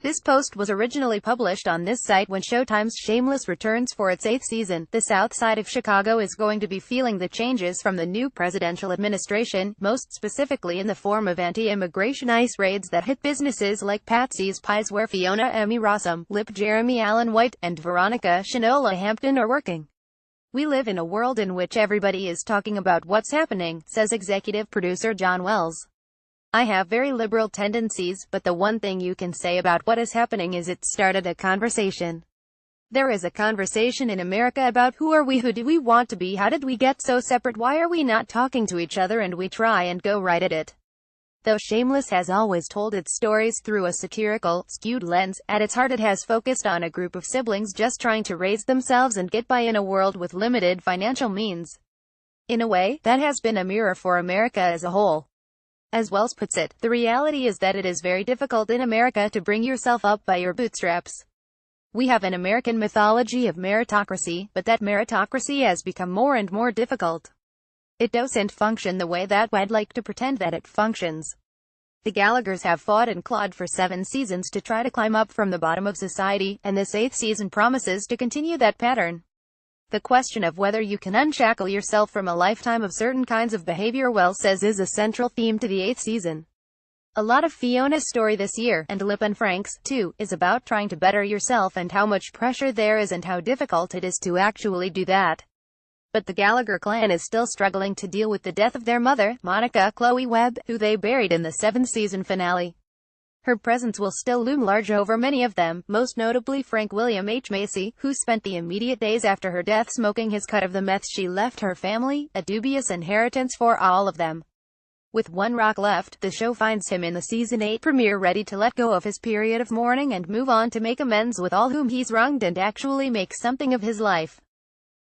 This post was originally published on this site when Showtime's Shameless returns for its 8th season. The South Side of Chicago is going to be feeling the changes from the new presidential administration, most specifically in the form of anti-immigration ICE raids that hit businesses like Patsy's Pies, where Fiona Emmy Rossum, Lip Jeremy Allen White, and Veronica Shanola Hampton are working. "We live in a world in which everybody is talking about what's happening," says executive producer John Wells. "I have very liberal tendencies, but the one thing you can say about what is happening is it started a conversation. There is a conversation in America about who are we, who do we want to be, how did we get so separate, why are we not talking to each other, and we try and go right at it." Though Shameless has always told its stories through a satirical, skewed lens, at its heart it has focused on a group of siblings just trying to raise themselves and get by in a world with limited financial means. In a way, that has been a mirror for America as a whole. As Wells puts it, the reality is that it is very difficult in America to bring yourself up by your bootstraps. We have an American mythology of meritocracy, but that meritocracy has become more and more difficult. It doesn't function the way that we'd like to pretend that it functions. The Gallaghers have fought and clawed for 7 seasons to try to climb up from the bottom of society, and this 8th season promises to continue that pattern. The question of whether you can unshackle yourself from a lifetime of certain kinds of behavior, Wells says, is a central theme to the 8th season. A lot of Fiona's story this year, and Lip and Frank's, too, is about trying to better yourself and how much pressure there is and how difficult it is to actually do that. But the Gallagher clan is still struggling to deal with the death of their mother, Monica Chloe Webb, who they buried in the 7th season finale. Her presence will still loom large over many of them, most notably Frank William H. Macy, who spent the immediate days after her death smoking his cut of the meth she left her family, a dubious inheritance for all of them. With one rock left, the show finds him in the season 8 premiere ready to let go of his period of mourning and move on to make amends with all whom he's wronged and actually make something of his life.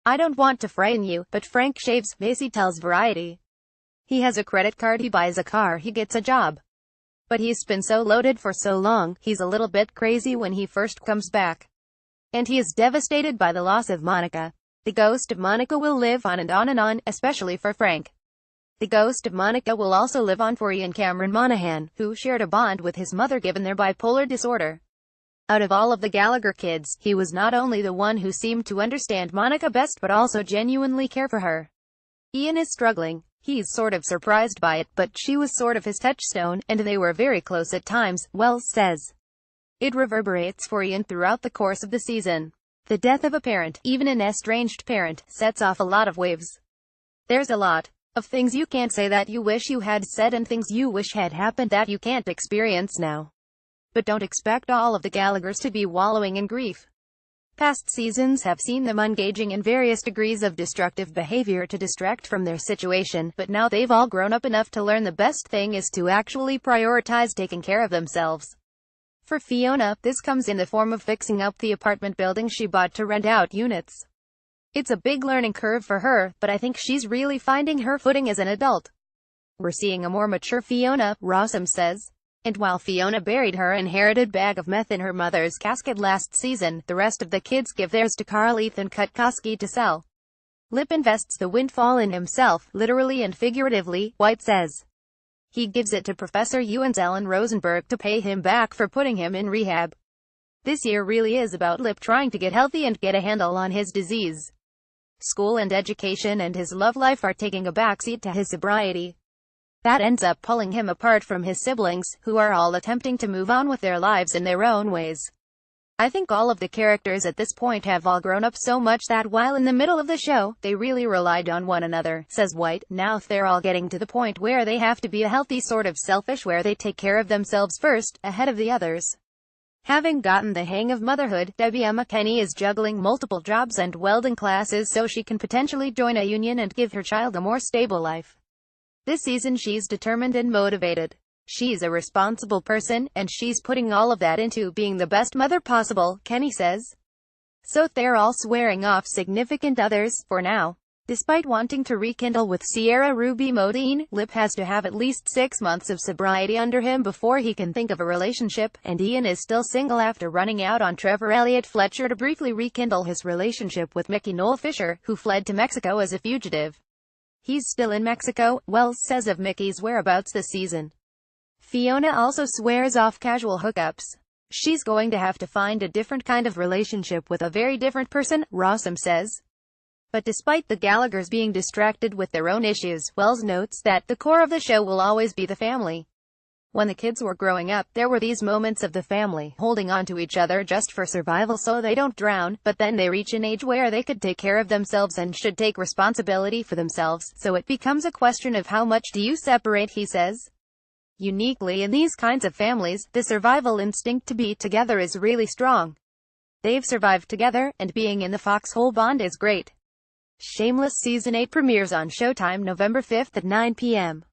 "I don't want to frighten you, but Frank shaves," Macy tells Variety. "He has a credit card, he buys a car, he gets a job. But he's been so loaded for so long, he's a little bit crazy when he first comes back. And he is devastated by the loss of Monica. The ghost of Monica will live on and on and on, especially for Frank. The ghost of Monica will also live on for Ian Cameron Monaghan, who shared a bond with his mother given their bipolar disorder. Out of all of the Gallagher kids, he was not only the one who seemed to understand Monica best but also genuinely care for her. Ian is struggling. He's sort of surprised by it, but she was sort of his touchstone, and they were very close at times," Wells says. It reverberates for Ian throughout the course of the season. The death of a parent, even an estranged parent, sets off a lot of waves. There's a lot of things you can't say that you wish you had said and things you wish had happened that you can't experience now. But don't expect all of the Gallaghers to be wallowing in grief. Past seasons have seen them engaging in various degrees of destructive behavior to distract from their situation, but now they've all grown up enough to learn the best thing is to actually prioritize taking care of themselves. For Fiona, this comes in the form of fixing up the apartment building she bought to rent out units. It's a big learning curve for her, but I think she's really finding her footing as an adult. "We're seeing a more mature Fiona," Rossum says. And while Fiona buried her inherited bag of meth in her mother's casket last season, the rest of the kids give theirs to Carl Ethan Kutkoski to sell. Lip invests the windfall in himself, literally and figuratively, White says. He gives it to Professor Ewan's Ellen Rosenberg to pay him back for putting him in rehab. This year really is about Lip trying to get healthy and get a handle on his disease. School and education and his love life are taking a backseat to his sobriety. That ends up pulling him apart from his siblings, who are all attempting to move on with their lives in their own ways. I think all of the characters at this point have all grown up so much that while in the middle of the show, they really relied on one another, says White. Now they're all getting to the point where they have to be a healthy sort of selfish, where they take care of themselves first, ahead of the others. Having gotten the hang of motherhood, Debbie Emma Kenny is juggling multiple jobs and welding classes so she can potentially join a union and give her child a more stable life. This season she's determined and motivated. She's a responsible person, and she's putting all of that into being the best mother possible, Kenny says. So they're all swearing off significant others, for now. Despite wanting to rekindle with Sierra Ruby Modine, Lip has to have at least 6 months of sobriety under him before he can think of a relationship, and Ian is still single after running out on Trevor Elliott Fletcher to briefly rekindle his relationship with Mickey Noel Fisher, who fled to Mexico as a fugitive. He's still in Mexico, Wells says of Mickey's whereabouts this season. Fiona also swears off casual hookups. She's going to have to find a different kind of relationship with a very different person, Rossum says. But despite the Gallaghers being distracted with their own issues, Wells notes that the core of the show will always be the family. When the kids were growing up, there were these moments of the family holding on to each other just for survival so they don't drown, but then they reach an age where they could take care of themselves and should take responsibility for themselves, so it becomes a question of how much do you separate, he says. Uniquely in these kinds of families, the survival instinct to be together is really strong. They've survived together, and being in the foxhole bond is great. Shameless Season 8 premieres on Showtime November 5 at 9 p.m.